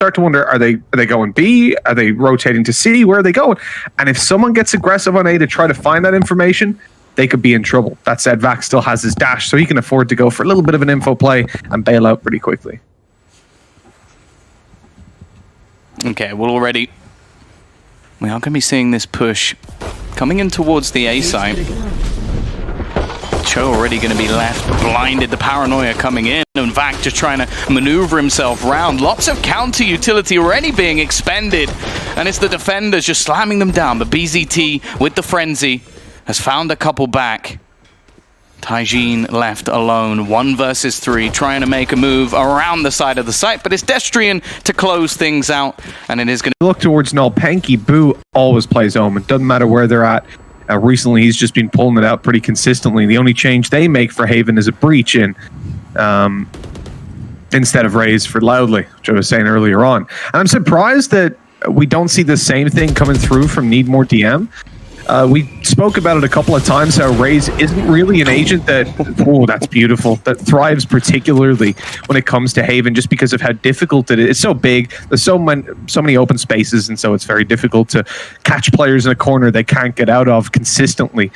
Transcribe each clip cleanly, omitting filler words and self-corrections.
start to wonder, are they going B? Are they rotating to C? Where are they going? And if someone gets aggressive on A to try to find that information, they could be in trouble. That said, Vac still has his dash, so he can afford to go for a little bit of an info play and bail out pretty quickly. Okay, well already we are going to be seeing this push coming in towards the A site. Cho already going to be left blinded, the paranoia coming in, and Vac just trying to maneuver himself round. Lots of counter utility already being expended, and it's the defenders just slamming them down. But BZT with the frenzy has found a couple back. Taijin left alone, 1 versus 3, trying to make a move around the side of the site, but it's Destrian to close things out, and it is going to look towards nolpenki. Boo always plays Omen, doesn't matter where they're at. Recently, he's just been pulling it out pretty consistently. The only change they make for Haven is a breach in instead of raise for Loudly, which I was saying earlier on. And I'm surprised that we don't see the same thing coming through from Need More DM. We spoke about it a couple of times, how Raze isn't really an agent that, oh, that's beautiful, that thrives particularly when it comes to Haven, just because of how difficult it is. It's so big, there's so many open spaces, and so it's very difficult to catch players in a corner they can't get out of consistently.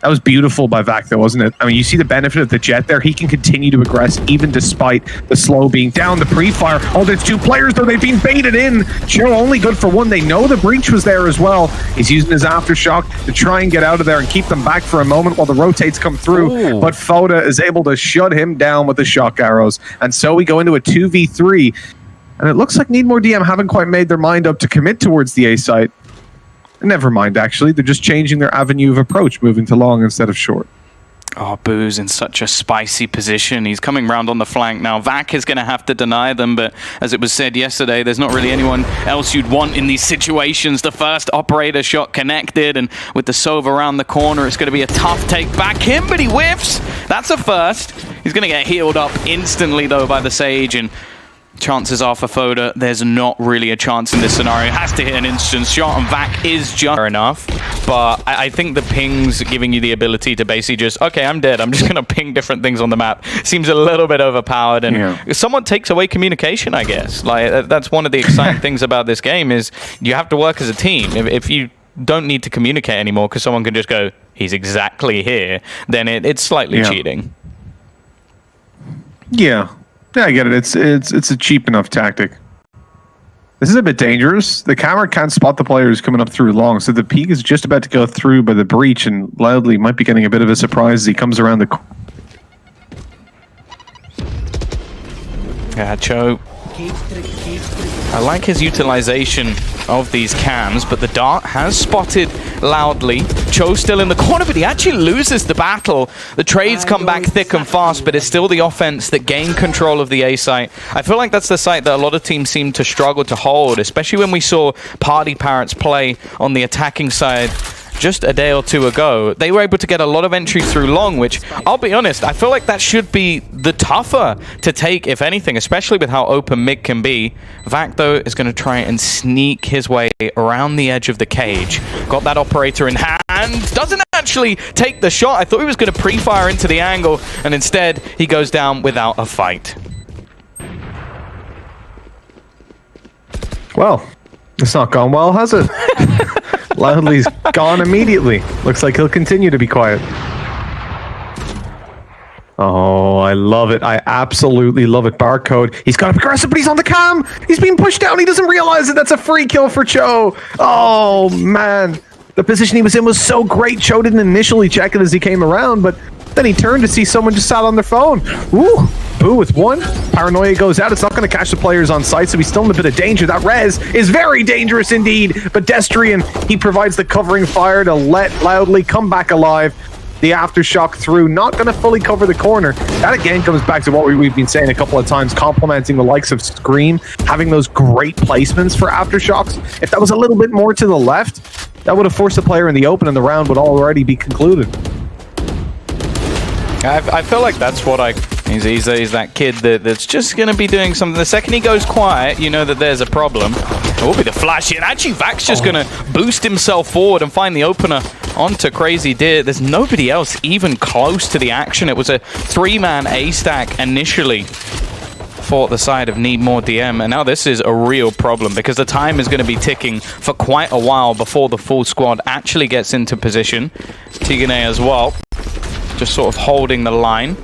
That was beautiful by Vac, though, wasn't it? I mean, you see the benefit of the Jet there. He can continue to aggress even despite the slow being down. The pre-fire. Oh, there's 2 players, though. They've been baited in. Joe only good for 1. They know the breach was there as well. He's using his Aftershock to try and get out of there and keep them back for a moment while the rotates come through. Ooh. But Foda is able to shut him down with the shock arrows. And so we go into a 2v3. And it looks like Need More DM haven't quite made their mind up to commit towards the A site. Never mind, actually. They're just changing their avenue of approach, moving to long instead of short. Oh, Boo's in such a spicy position. He's coming round on the flank now. Vac is going to have to deny them, but as it was said yesterday, there's not really anyone else you'd want in these situations. The first operator shot connected, and with the Sova around the corner, it's going to be a tough take back him, but he whiffs. That's a first. He's going to get healed up instantly, though, by the Sage, and chances are for Foda, there's not really a chance in this scenario. Has to hit an instant shot, and Vac is just enough. But I think the ping's giving you the ability to basically just, okay, I'm dead. I'm just going to ping different things on the map. Seems a little bit overpowered, and somewhat takes away communication, I guess. Like, that's one of the exciting things about this game is you have to work as a team. If you don't need to communicate anymore because someone can just go, he's exactly here, then it's slightly cheating. Yeah, I get it. It's a cheap enough tactic. This is a bit dangerous. The camera can't spot the players coming up through long, so the peak is just about to go through by the breach, and Loudly might be getting a bit of a surprise as he comes around the corner. Yeah, Cho. I like his utilization of these cams, but the dart has spotted Loudly. Cho still in the corner, but he actually loses the battle. The trades come back thick and fast, but it's still the offense that gain control of the A site. I feel like that's the site that a lot of teams seem to struggle to hold, especially when we saw Party Parrots play on the attacking side just a day or two ago. They were able to get a lot of entry through long, which, I'll be honest, I feel like that should be the tougher to take, if anything, especially with how open mid can be. Vac, though, is going to try and sneak his way around the edge of the cage. Got that operator in hand. Doesn't actually take the shot. I thought he was going to pre-fire into the angle, and instead, he goes down without a fight. Well, it's not gone well, has it? Loudly's gone immediately. Looks like he'll continue to be quiet. Oh, I love it. I absolutely love it. Barcode. He's got aggressive, but he's on the cam. He's being pushed down. He doesn't realize it. That's a free kill for Cho. Oh, man. The position he was in was so great. Cho didn't initially check it as he came around, but then he turned to see someone just sat on their phone. Ooh, Boo with 1. Paranoia goes out. It's not going to catch the players on site, so he's still in a bit of danger. That res is very dangerous indeed. But Destrian, he provides the covering fire to let Loudly come back alive. The Aftershock through, not going to fully cover the corner. That again comes back to what we've been saying a couple of times, complimenting the likes of Scream, having those great placements for Aftershocks. If that was a little bit more to the left, that would have forced the player in the open, and the round would already be concluded. I feel like that's what he's that kid that's just going to be doing something. The second he goes quiet, you know that there's a problem. It will be the flash in. Actually, Vac's just going to boost himself forward and find the opener onto Crazy Deer. There's nobody else even close to the action. It was a 3-man A stack initially. for the side of Need More DM, and now this is a real problem because the time is going to be ticking for quite a while before the full squad actually gets into position. Tigane as well, just sort of holding the line.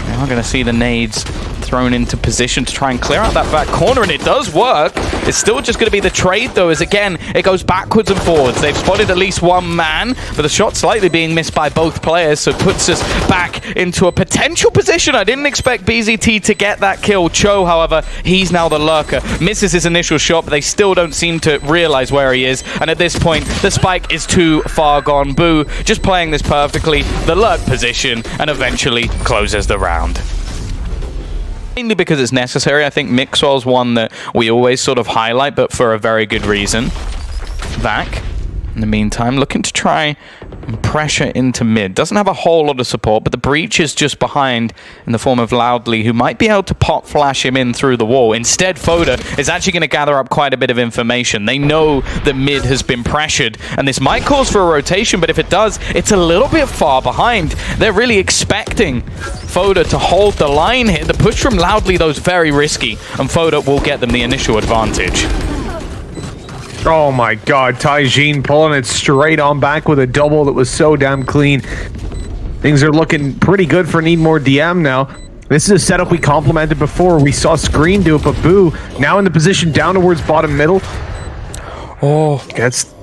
Now we're going to see the nades thrown into position to try and clear out that back corner, and it does work. It's still just going to be the trade, though, as again, it goes backwards and forwards. They've spotted at least one man, but the shot slightly being missed by both players, so it puts us back into a potential position. I didn't expect BZT to get that kill. Cho, however, he's now the lurker. Misses his initial shot, but they still don't seem to realize where he is, and at this point, the spike is too far gone. Boo just playing this perfectly, the lurk position, and eventually closes the round. Mainly because it's necessary. I think Mixwell's one that we always sort of highlight, but for a very good reason. Vac, in the meantime, looking to try and pressure into mid. Doesn't have a whole lot of support, but the breach is just behind in the form of Loudly, who might be able to pop flash him in through the wall. Instead, Foda is actually going to gather up quite a bit of information. They know that mid has been pressured, and this might cause for a rotation, but if it does, it's a little bit far behind. They're really expecting Foda to hold the line here. The push from Loudly, though, is very risky, and Foda will get them the initial advantage. Oh my god, Taijin pulling it straight on back with a double that was so damn clean. Things are looking pretty good for Need More DM now. This is a setup we complimented before. We saw Screen do it, but Boo now in the position down towards bottom middle. Oh, gets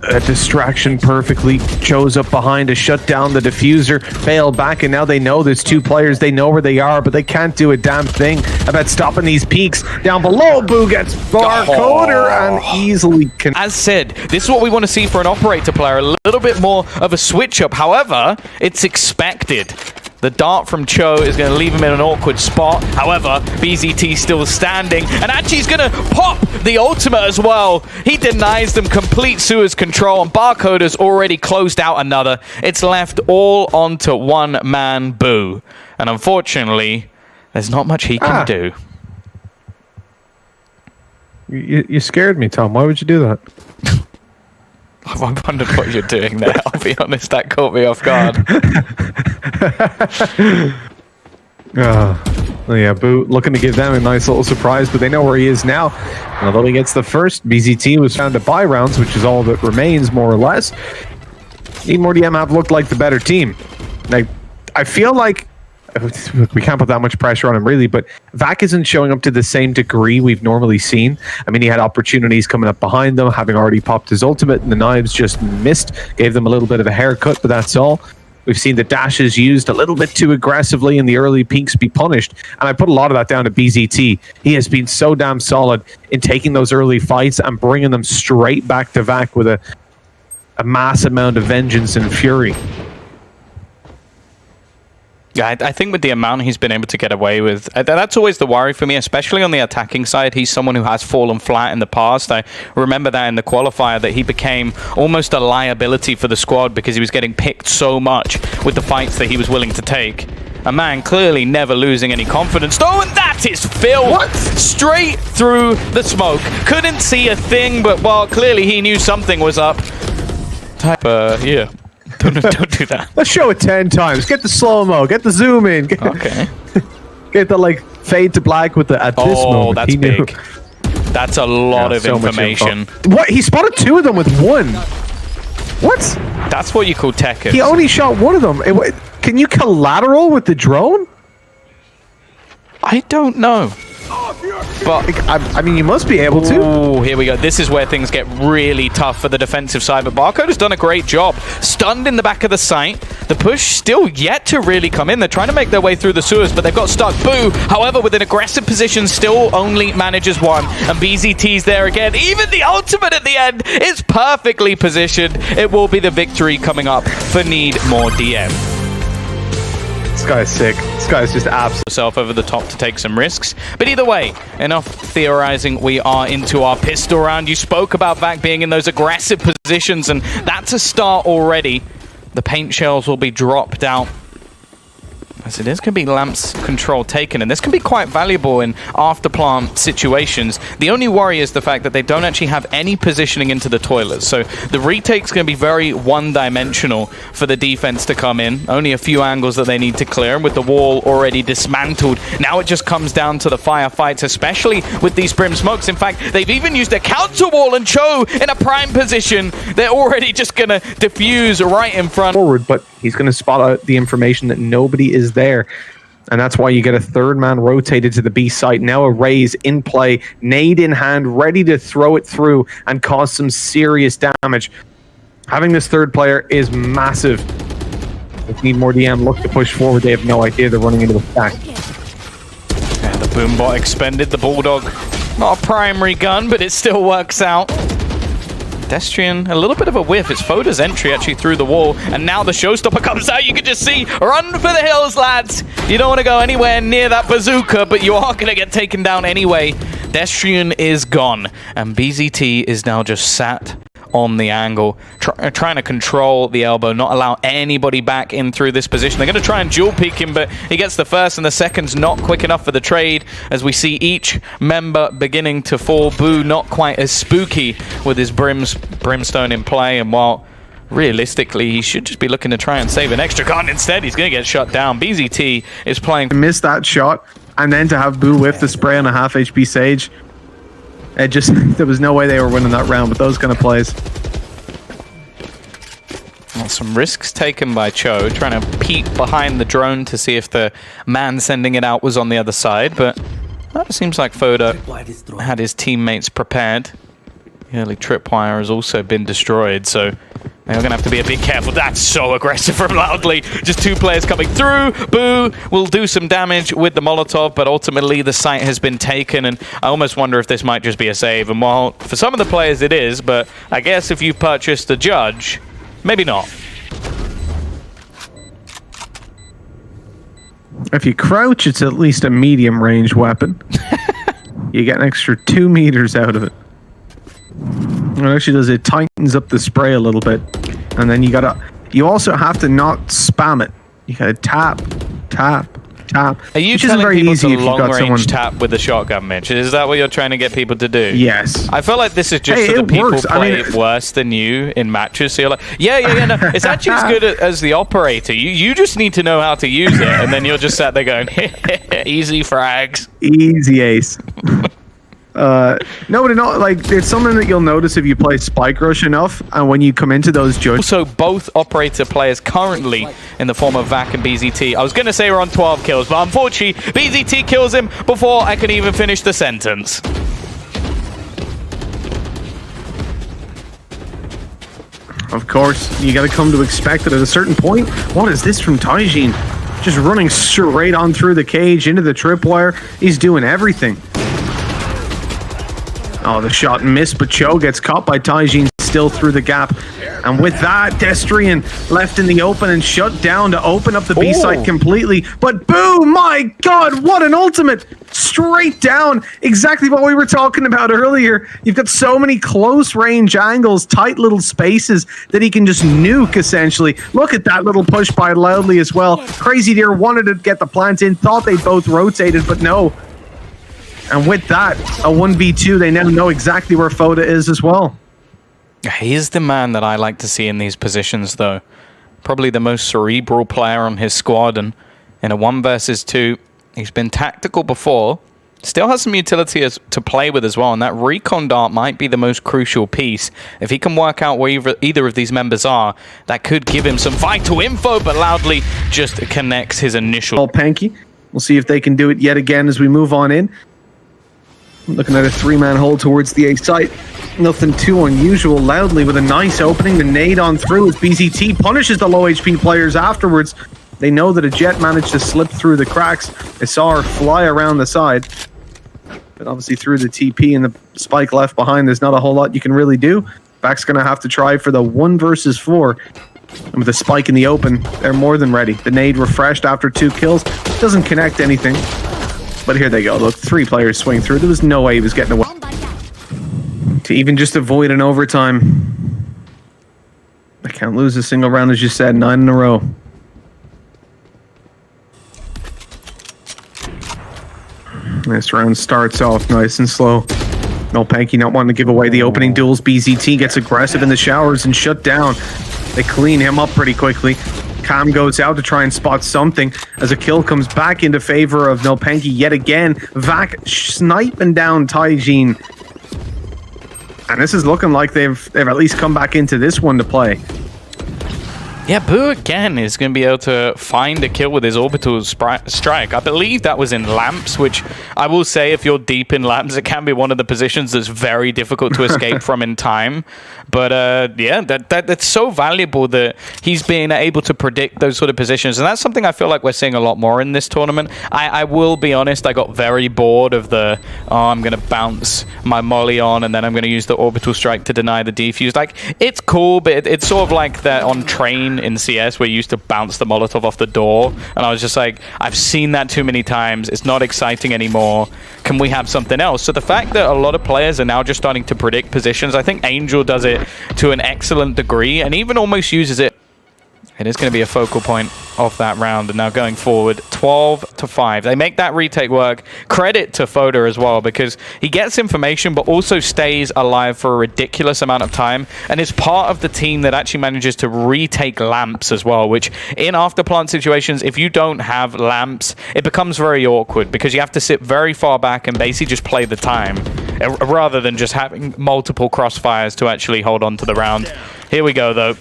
a distraction perfectly. Chose up behind to shut down the diffuser. Failed back, and now they know there's two players. They know where they are, but they can't do a damn thing about stopping these peaks. Down below, Boo gets barcoder and easily can. As said, this is what we want to see for an operator player. A little bit more of a switch up. However, it's expected. The dart from Cho is going to leave him in an awkward spot. However, BZT still standing, and actually he's going to pop the ultimate as well. He denies them complete Suez control, and Barcoder's already closed out another. It's left all onto one man, Boo. And unfortunately, there's not much he can do. You scared me, Tom. Why would you do that? I wondered what you're doing there. I'll be honest, that caught me off guard. Well, yeah, Boo looking to give them a nice little surprise, but they know where he is now. And although he gets the first, BZT was found to buy rounds, which is all that remains, more or less. Need More DM have looked like the better team. Like, I feel like we can't put that much pressure on him, really, but Vac isn't showing up to the same degree we've normally seen. I mean, he had opportunities coming up behind them, having already popped his ultimate, and the knives just missed. Gave them a little bit of a haircut, but that's all. We've seen the dashes used a little bit too aggressively in the early peaks be punished, and I put a lot of that down to BZT. He has been so damn solid in taking those early fights and bringing them straight back to Vac with a mass amount of vengeance and fury. Yeah, I think with the amount he's been able to get away with, that's always the worry for me, especially on the attacking side. He's someone who has fallen flat in the past. I remember that in the qualifier, that he became almost a liability for the squad because he was getting picked so much with the fights that he was willing to take. A man clearly never losing any confidence. Oh, and that is Phil! What? Straight through the smoke. Couldn't see a thing, but, well, clearly he knew something was up. Yeah. Don't do that. Let's show it 10 times. Get the slow-mo. Get the zoom in. Okay. Get the, like, fade to black with the at this moment. Oh, that's big. That's a lot of information. What? He spotted two of them with one. What? That's what you call tech. He only shot one of them. Can you collateral with the drone? I don't know. But I mean, you must be able to. Oh, here we go. This is where things get really tough for the defensive side. But Barcode has done a great job. Stunned in the back of the site. The push still yet to really come in. They're trying to make their way through the sewers, but they've got stuck. Boo, however, with an aggressive position, still only manages one. And BZT's there again. Even the ultimate at the end is perfectly positioned. It will be the victory coming up for Need More DM. This guy's sick. This guy's just absolutely Yourself over the top to take some risks. But either way, enough theorizing. We are into our pistol round. You spoke about Vac being in those aggressive positions, and that's a start already. The paint shells will be dropped out. As it is going to be Lamp's control taken, and this can be quite valuable in after-plant situations. The only worry is the fact that they don't actually have any positioning into the toilets, so the retake's going to be very one-dimensional for the defense to come in. Only a few angles that they need to clear, and with the wall already dismantled, now it just comes down to the firefights, especially with these Brim smokes. In fact, they've even used a counter wall, and Cho in a prime position. They're already just going to defuse right in front. Forward, but he's going to spot out the information that nobody is there. And that's why you get a third man rotated to the B site. Now a Raze in play, nade in hand, ready to throw it through and cause some serious damage. Having this third player is massive. If need more DM, look to push forward. They have no idea they're running into the stack. And the Boombot expended, the Bulldog. Not a primary gun, but it still works out. Destrian, a little bit of a whiff. It's Foda's entry actually through the wall, and now the showstopper comes out. You can just see, run for the hills, lads. You don't want to go anywhere near that bazooka, but you are going to get taken down anyway. Destrian is gone, and BZT is now just sat on the angle, trying to control the elbow, not allow anybody back in through this position. They're going to try and dual peek him, but he gets the first, and the second's not quick enough for the trade, as we see each member beginning to fall. Boo not quite as spooky with his brimstone in play, and while realistically he should just be looking to try and save an extra gun, instead he's going to get shut down. BZT is playing. Missed that shot, and then to have Boo whiff the spray on a half HP Sage. It just, there was no way they were winning that round with those kind of plays. Well, some risks taken by Cho, trying to peek behind the drone to see if the man sending it out was on the other side, but it seems like Foda had his teammates prepared. The early tripwire has also been destroyed, so they're going to have to be a bit careful. That's so aggressive from Loudly. Just two players coming through. Boo will do some damage with the Molotov, but ultimately the site has been taken, and I almost wonder if this might just be a save. And while for some of the players it is, but I guess if you've purchased a Judge, maybe not. If you crouch, it's at least a medium range weapon. You get an extra 2 meters out of it. What it actually does, it tightens up the spray a little bit, and then you also have to not spam it. You gotta tap, tap, tap. Are you telling people to long-range tap with the shotgun, Mitch? Is that what you're trying to get people to do? Yes. I feel like this is just so that people play it worse than you in matches. So you're like, yeah, no. It's actually as good as the operator. You just need to know how to use it, and then you're just sat there going, easy frags. Easy ace. No, but not like it's something that you'll notice if you play Spike Rush enough, and when you come into those judges. Also, both operator players currently in the form of Vac and BZT. I was going to say we're on 12 kills, but unfortunately, BZT kills him before I can even finish the sentence. Of course, you got to come to expect it at a certain point. What is this from Taijin? Just running straight on through the cage into the tripwire. He's doing everything. Oh, the shot missed, but Cho gets caught by Taijin still through the gap. And with that, Destrian left in the open and shut down to open up the B site completely. But boom, my God, what an ultimate! Straight down, exactly what we were talking about earlier. You've got so many close range angles, tight little spaces that he can just nuke, essentially. Look at that little push by Loudly as well. Crazy Deer wanted to get the plant in, thought they both rotated, but no. And with that, a 1v2, they now know exactly where Foda is as well. He is the man that I like to see in these positions, though. Probably the most cerebral player on his squad, and in a 1 versus 2, he's been tactical before. Still has some utility to play with as well, and that recon dart might be the most crucial piece. If he can work out where either of these members are, that could give him some vital info, but Loudly just connects his initial. nolpenki. We'll see if they can do it yet again as we move on in. Looking at a 3-man hold towards the A site. Nothing too unusual. Loudly with a nice opening. The nade on through as BZT punishes the low HP players afterwards. They know that a Jet managed to slip through the cracks. They saw her fly around the side. But obviously through the TP and the spike left behind, there's not a whole lot you can really do. Back's going to have to try for the 1 versus 4. And with the spike in the open, they're more than ready. The nade refreshed after 2 kills. Doesn't connect anything. But here they go. Look, 3 players swing through. There was no way he was getting away. To even just avoid an overtime. They can't lose a single round, as you said. 9 in a row. This round starts off nice and slow. nolpenki not wanting to give away the opening duels. BZT gets aggressive in the showers and shut down. They clean him up pretty quickly. Cam goes out to try and spot something as a kill comes back into favor of nolpenki yet again. Vac sniping down Taijin. And this is looking like they've at least come back into this one to play. Yeah, Boo again is going to be able to find a kill with his orbital strike. I believe that was in lamps, which I will say if you're deep in lamps, it can be one of the positions that's very difficult to escape from in time. But yeah, that's so valuable that he's been able to predict those sort of positions. And that's something I feel like we're seeing a lot more in this tournament. I will be honest, I got very bored of the, I'm going to bounce my molly on and then I'm going to use the orbital strike to deny the defuse. Like, it's cool, but it's sort of like that on train in CS where you used to bounce the Molotov off the door, and I was just like, I've seen that too many times. It's not exciting anymore. Can we have something else? So the fact that a lot of players are now just starting to predict positions, I think Angel does it to an excellent degree and even almost uses it. It is going to be a focal point of that round, and now going forward 12-5. They make that retake work. Credit to Foda as well, because he gets information but also stays alive for a ridiculous amount of time and is part of the team that actually manages to retake lamps as well, which in afterplant situations, if you don't have lamps, it becomes very awkward because you have to sit very far back and basically just play the time rather than just having multiple crossfires to actually hold on to the round. Here we go though.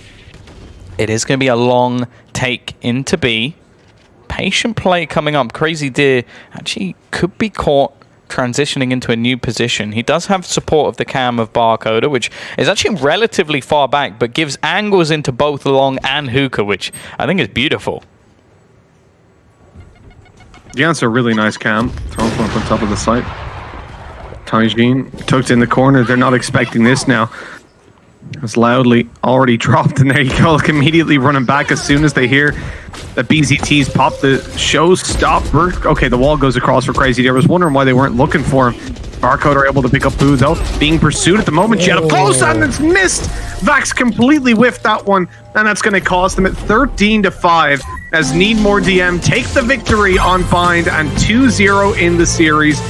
It is going to be a long take into B. Patient play coming up. Crazy Deer actually could be caught transitioning into a new position. He does have support of the cam of Barcoder, which is actually relatively far back, but gives angles into both long and hookah, which I think is beautiful. Yeah, it's a really nice cam. Thrown from on top of the site. Taijin tucked in the corner. They're not expecting this now. It's loudly already dropped, and there you go. Like, immediately running back as soon as they hear that BZT's popped. The show stopped. Okay, the wall goes across for Crazy Deer. I was wondering why they weren't looking for him. Barcode are able to pick up Boo, though. Being pursued at the moment. Jet up close, and it's missed. Vax completely whiffed that one, and that's going to cost them at 13-5 as Need More DM take the victory on Bind and 2-0 in the series.